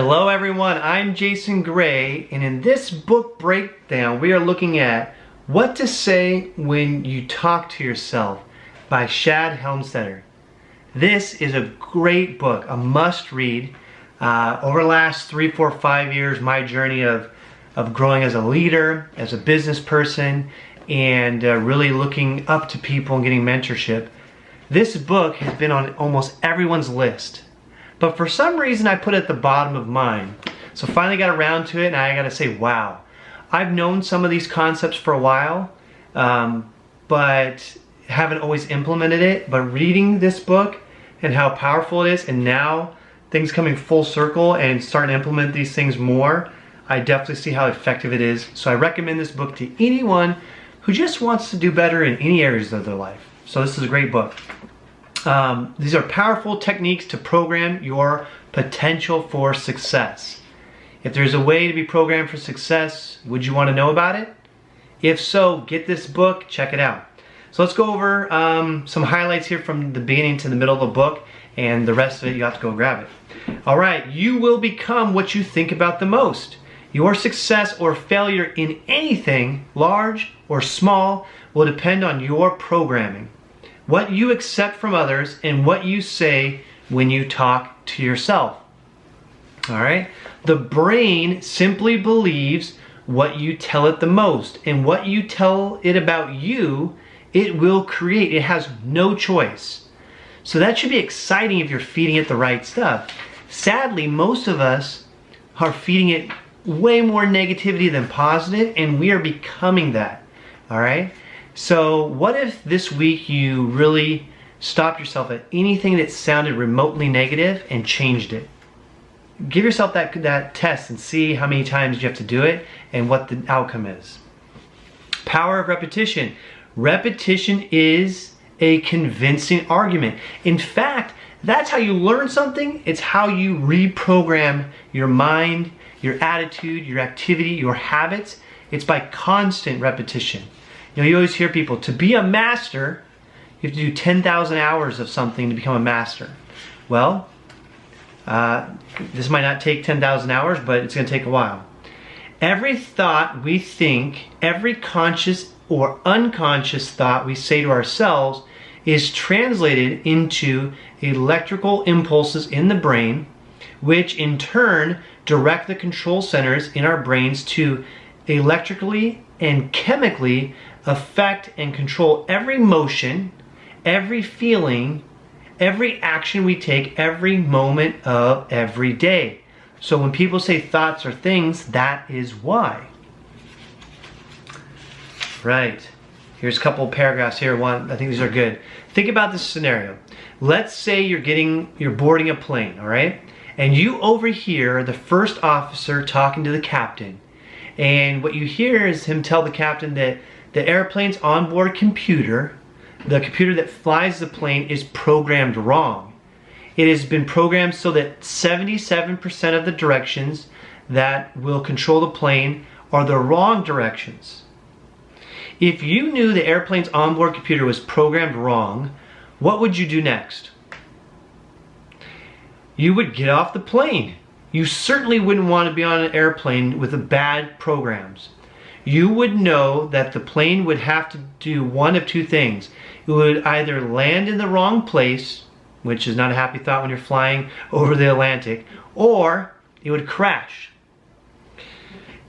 Hello everyone, I'm Jason Gray, and in this book breakdown we are looking at What to Say When You Talk to Yourself by Shad Helmstetter. This is a great book, a must read. Over the last 3, 4, 5 years, my journey of growing as a leader, as a business person, and really looking up to people and getting mentorship. This book has been on almost everyone's list. But for some reason I put it at the bottom of mine. So finally got around to it, and I gotta say, wow. I've known some of these concepts for a while, but haven't always implemented it. But reading this book and how powerful it is, and now things coming full circle and starting to implement these things more, I definitely see how effective it is. So I recommend this book to anyone who just wants to do better in any areas of their life. So this is a great book. These are powerful techniques to program your potential for success. If there's a way to be programmed for success, would you want to know about it? If so, get this book, check it out. So let's go over some highlights here from the beginning to the middle of the book, and the rest of it you have to go grab it. Alright, you will become what you think about the most. Your success or failure in anything, large or small, will depend on your programming. What you accept from others and what you say when you talk to yourself. Alright? The brain simply believes what you tell it the most, and what you tell it about you, it will create. It has no choice. So that should be exciting if you're feeding it the right stuff. Sadly, most of us are feeding it way more negativity than positive, and we are becoming that. Alright? So what if this week you really stopped yourself at anything that sounded remotely negative and changed it? Give yourself that test and see how many times you have to do it and what the outcome is. Power of repetition. Repetition is a convincing argument. In fact, that's how you learn something. It's how you reprogram your mind, your attitude, your activity, your habits. It's by constant repetition. You know, you always hear people, to be a master, you have to do 10,000 hours of something to become a master. Well, this might not take 10,000 hours, but it's going to take a while. Every thought we think, every conscious or unconscious thought we say to ourselves is translated into electrical impulses in the brain, which in turn direct the control centers in our brains to electrically and chemically affect and control every motion, every feeling, every action we take, every moment of every day. So when people say thoughts are things, that is why. Right. Here's a couple of paragraphs here. I think these are good. Think about this scenario. Let's say you're boarding a plane, all right? And you overhear the first officer talking to the captain. And what you hear is him tell the captain that the airplane's onboard computer, the computer that flies the plane, is programmed wrong. It has been programmed so that 77% of the directions that will control the plane are the wrong directions. If you knew the airplane's onboard computer was programmed wrong, what would you do next? You would get off the plane. You certainly wouldn't want to be on an airplane with bad programs. You would know that the plane would have to do one of two things. It would either land in the wrong place, which is not a happy thought when you're flying over the Atlantic, or it would crash.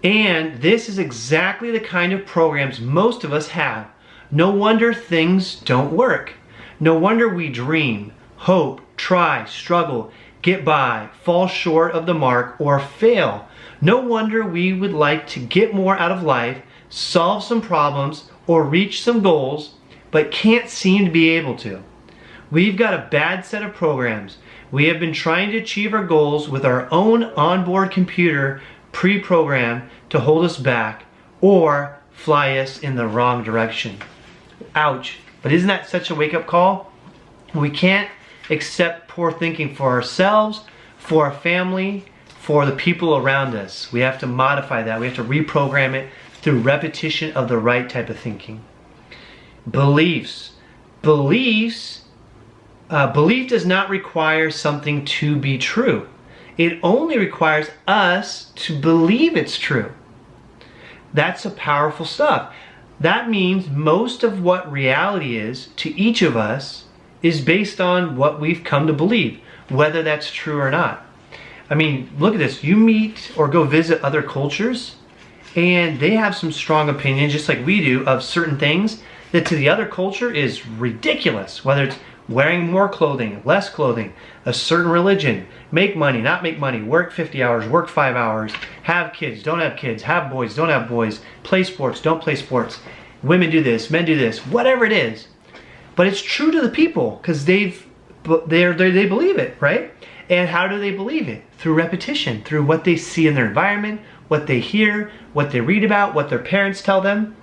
And this is exactly the kind of programs most of us have. No wonder things don't work. No wonder we dream, hope, try, struggle, get by, fall short of the mark, or fail. No wonder we would like to get more out of life, solve some problems, or reach some goals, but can't seem to be able to. We've got a bad set of programs. We have been trying to achieve our goals with our own onboard computer pre-programmed to hold us back or fly us in the wrong direction. Ouch. But isn't that such a wake-up call? We can't accept poor thinking for ourselves, for our family, for the people around us. We have to modify that. We have to reprogram it through repetition of the right type of thinking. Beliefs. Belief does not require something to be true. It only requires us to believe it's true. That's a powerful stuff. That means most of what reality is to each of us is based on what we've come to believe, whether that's true or not. I mean, look at this. You meet or go visit other cultures, and they have some strong opinions, just like we do, of certain things that to the other culture is ridiculous. Whether it's wearing more clothing, less clothing, a certain religion, make money, not make money, work 50 hours, work 5 hours, have kids, don't have kids, have boys, don't have boys, play sports, don't play sports, women do this, men do this, whatever it is. But it's true to the people because they believe it, right? And how do they believe it? Through repetition, through what they see in their environment, what they hear, what they read about, what their parents tell them.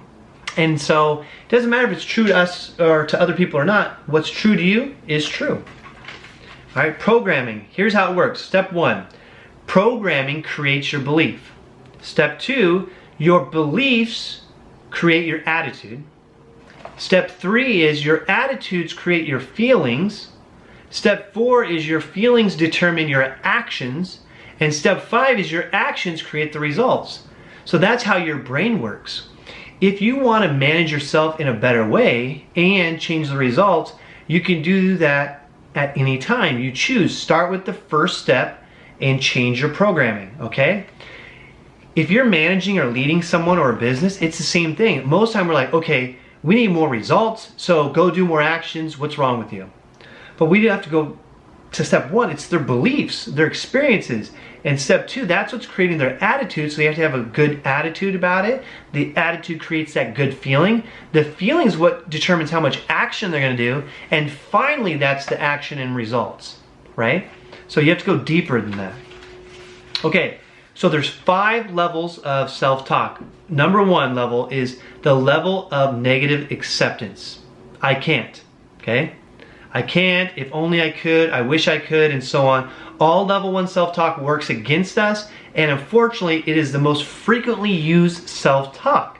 And so it doesn't matter if it's true to us or to other people or not. What's true to you is true. All right, programming. Here's how it works. Step 1, programming creates your belief. Step 2, your beliefs create your attitude. Step 3 is your attitudes create your feelings. Step 4 is your feelings determine your actions. And step 5 is your actions create the results. So that's how your brain works. If you want to manage yourself in a better way and change the results, you can do that at any time you choose. Start with the first step and change your programming, okay? If you're managing or leading someone or a business, it's the same thing. Most time we're like, okay, we need more results, so go do more actions. What's wrong with you? But we have to go to step 1. It's their beliefs, their experiences. And step 2, that's what's creating their attitude. So you have to have a good attitude about it. The attitude creates that good feeling. The feeling is what determines how much action they're going to do. And finally, that's the action and results, right? So you have to go deeper than that. Okay, so there's 5 levels of self-talk. Number 1 level is the level of negative acceptance. I can't, okay? I can't, if only I could, I wish I could, and so on. All level 1 self-talk works against us, and unfortunately, it is the most frequently used self-talk.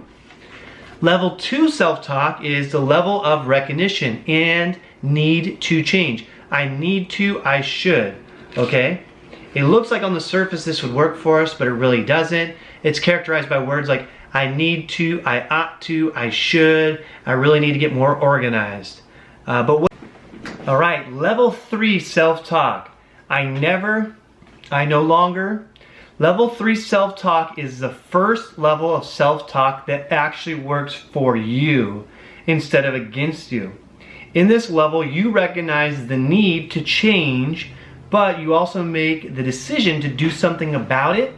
Level 2 self-talk is the level of recognition and need to change. I need to, I should, okay? It looks like on the surface this would work for us, but it really doesn't. It's characterized by words like I need to, I ought to, I should, I really need to get more organized. All right, level 3 self-talk. I never, I no longer. Level 3 self-talk is the first level of self-talk that actually works for you instead of against you. In this level, you recognize the need to change, but you also make the decision to do something about it,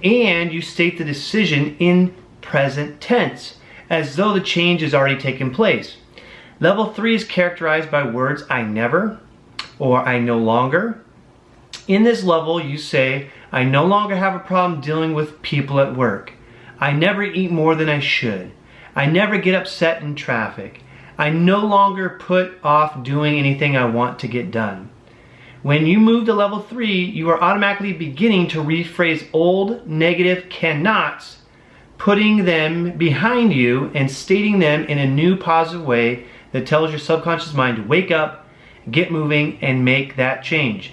and you state the decision in present tense, as though the change has already taken place. Level 3 is characterized by words I never or I no longer. In this level, you say, I no longer have a problem dealing with people at work. I never eat more than I should. I never get upset in traffic. I no longer put off doing anything I want to get done. When you move to level 3, you are automatically beginning to rephrase old negative cannots, putting them behind you and stating them in a new positive way that tells your subconscious mind to wake up, get moving, and make that change.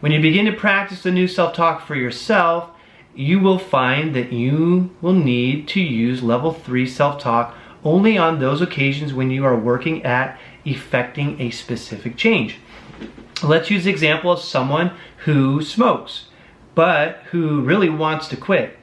When you begin to practice the new self-talk for yourself, you will find that you will need to use level 3 self-talk only on those occasions when you are working at effecting a specific change. Let's use the example of someone who smokes, but who really wants to quit.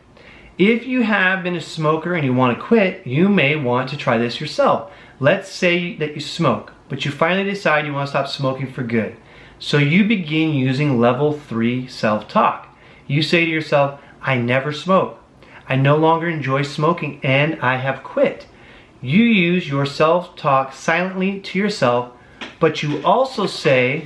If you have been a smoker and you want to quit, you may want to try this yourself. Let's say that you smoke, but you finally decide you want to stop smoking for good. So you begin using level 3 self-talk. You say to yourself, I never smoke. I no longer enjoy smoking and I have quit. You use your self-talk silently to yourself, but you also say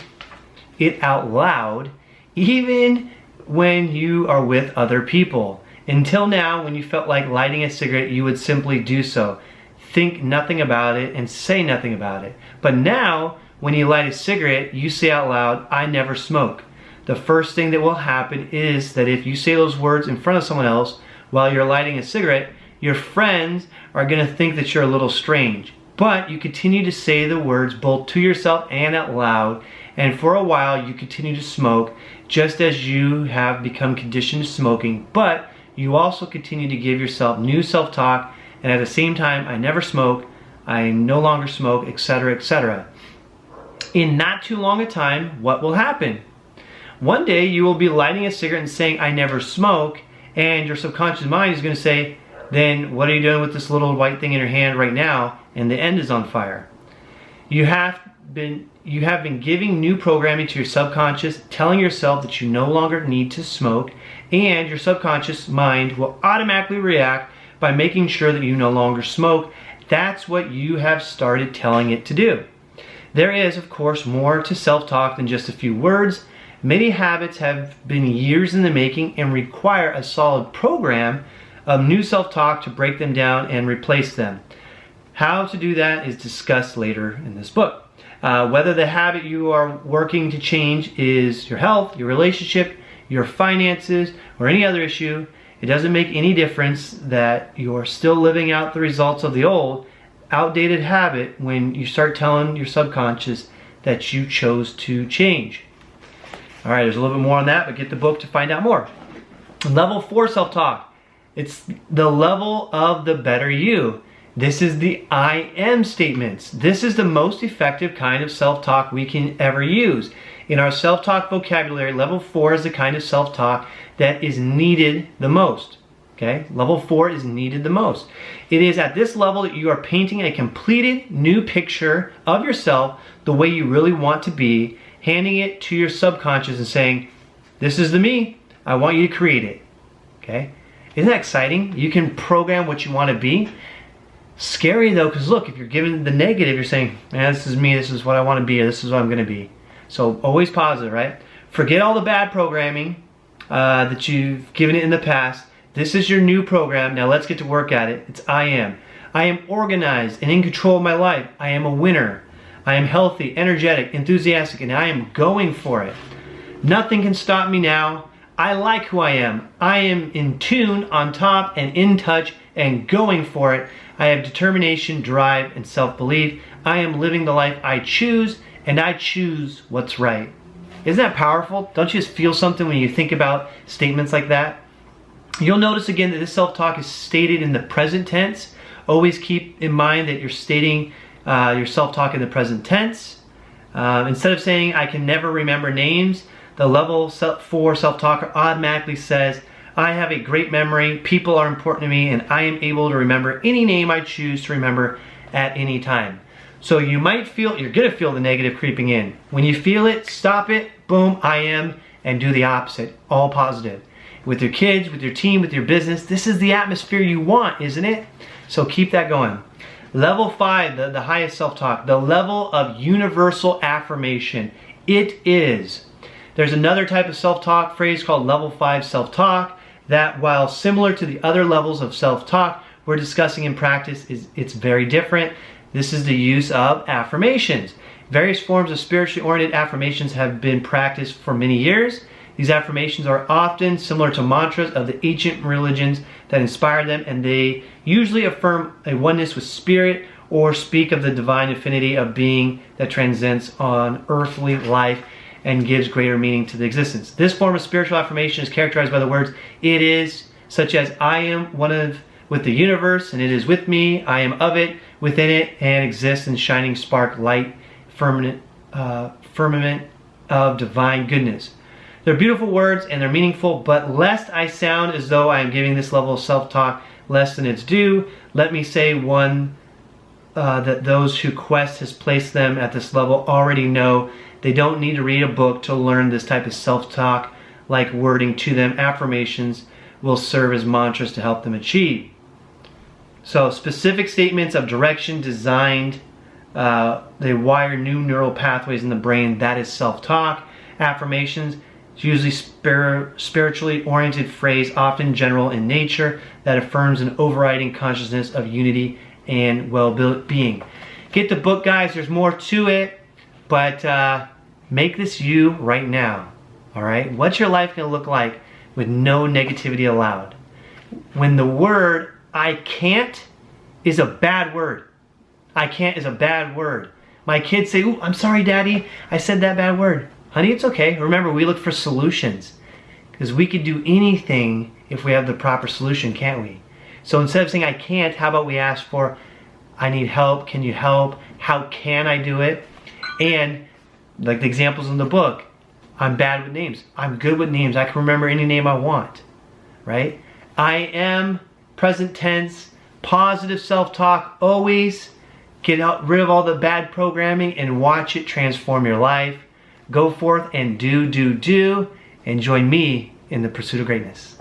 it out loud, even when you are with other people. Until now, when you felt like lighting a cigarette, you would simply do so. Think nothing about it and say nothing about it. But now, when you light a cigarette, you say out loud, I never smoke. The first thing that will happen is that if you say those words in front of someone else while you're lighting a cigarette, your friends are going to think that you're a little strange. But you continue to say the words both to yourself and out loud, and for a while you continue to smoke just as you have become conditioned to smoking, but you also continue to give yourself new self-talk, and at the same time, I never smoke, I no longer smoke, etc., etc. In not too long a time, what will happen? One day you will be lighting a cigarette and saying, I never smoke, and your subconscious mind is going to say, then what are you doing with this little white thing in your hand right now? And the end is on fire. You have been giving new programming to your subconscious, telling yourself that you no longer need to smoke, and your subconscious mind will automatically react by making sure that you no longer smoke. That's what you have started telling it to do. There is, of course, more to self-talk than just a few words. Many habits have been years in the making and require a solid program of new self-talk to break them down and replace them. How to do that is discussed later in this book. Whether the habit you are working to change is your health, your relationship, your finances, or any other issue, it doesn't make any difference that you're still living out the results of the old, outdated habit when you start telling your subconscious that you chose to change. All right, there's a little bit more on that, but get the book to find out more. Level 4 self-talk. It's the level of the better you. This is the I am statements. This is the most effective kind of self-talk we can ever use. In our self-talk vocabulary, level 4 is the kind of self-talk that is needed the most. Okay? Level 4 is needed the most. It is at this level that you are painting a completed new picture of yourself the way you really want to be, handing it to your subconscious and saying, this is the me, I want you to create it. Okay? Isn't that exciting? You can program what you want to be. Scary though, because look, if you're given the negative, you're saying, man, this is me, this is what I want to be, or this is what I'm going to be. So always positive, right? Forget all the bad programming that you've given it in the past. This is your new program. Now let's get to work at it. It's I am. I am organized and in control of my life. I am a winner. I am healthy, energetic, enthusiastic, and I am going for it. Nothing can stop me now. I like who I am. I am in tune, on top, and in touch, and going for it. I have determination, drive, and self-belief. I am living the life I choose, and I choose what's right. Isn't that powerful? Don't you just feel something when you think about statements like that? You'll notice again that this self-talk is stated in the present tense. Always keep in mind that you're stating your self-talk in the present tense. Instead of saying, I can never remember names, the level 4 self-talker automatically says, I have a great memory, people are important to me, and I am able to remember any name I choose to remember at any time. So you might feel, you're gonna feel the negative creeping in. When you feel it, stop it, boom, I am, and do the opposite, all positive. With your kids, with your team, with your business, this is the atmosphere you want, isn't it? So keep that going. Level 5, the highest self-talk, the level of universal affirmation. It is. There's another type of self-talk phrase called level 5 self-talk that, while similar to the other levels of self-talk we're discussing in practice, it's very different. This is the use of affirmations. Various forms of spiritually oriented affirmations have been practiced for many years. These affirmations are often similar to mantras of the ancient religions that inspired them, and they usually affirm a oneness with spirit or speak of the divine infinity of being that transcends on earthly life and gives greater meaning to the existence. This form of spiritual affirmation is characterized by the words "it is," such as "I am one with the universe, and it is with me. I am of it, within it, and exists in shining spark light, firmament of divine goodness." They're beautiful words and they're meaningful, but lest I sound as though I am giving this level of self-talk less than it's due, let me say one that those who Quest has placed them at this level already know. They don't need to read a book to learn this type of self-talk like wording to them. Affirmations will serve as mantras to help them achieve. So specific statements of direction designed, they wire new neural pathways in the brain. That is self-talk. Affirmations, it's usually spiritually oriented phrase, often general in nature, that affirms an overriding consciousness of unity and well-being. Get the book, guys. There's more to it, but make this you right now. All right? What's your life going to look like with no negativity allowed? When the word "I can't" is a bad word. I can't is a bad word. My kids say, ooh, I'm sorry, Daddy, I said that bad word. Honey, it's okay. Remember, we look for solutions. Because we could do anything if we have the proper solution, can't we? So instead of saying I can't, how about we ask for, I need help, can you help? How can I do it? And like the examples in the book, I'm bad with names. I'm good with names. I can remember any name I want, right? I am, present tense, positive self-talk, always. Get rid of all the bad programming and watch it transform your life. Go forth and do, and join me in the pursuit of greatness.